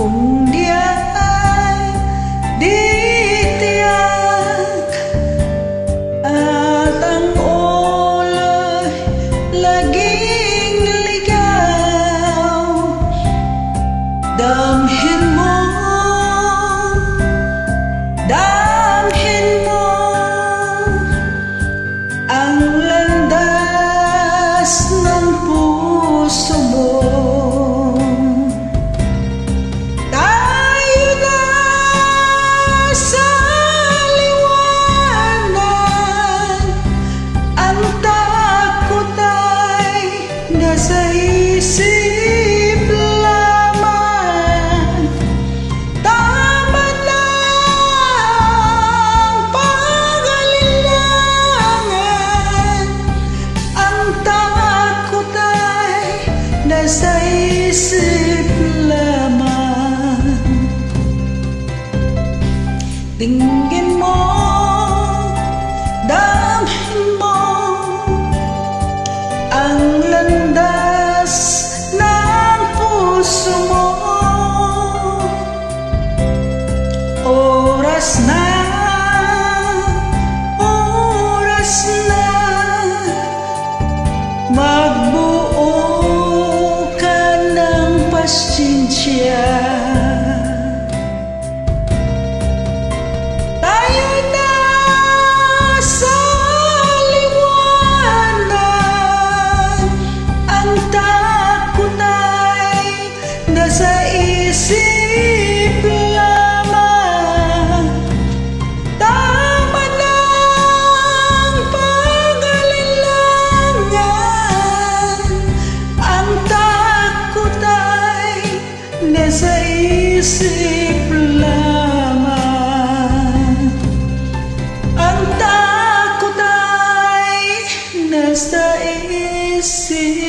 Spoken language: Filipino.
kung di ay ditiyak at ang ulo'y laging ligaw. Damhin mo ang landas ng puso mo. Tayo na sa liwanag, ang takot ay nasa isip lamang. Tama na ang pag-alilangan, ang takot ay nasa isip lamang. Tingin mo, damhin mo ang landas ng puso mo. Oras na magbuo ka ng pasensya. Tayo na sa liwanag, ang takot ay nasa isip lamang. Tama na ang pag-alilangan, ang takot ay nasa isip lamang. Ang takot ay nasa isip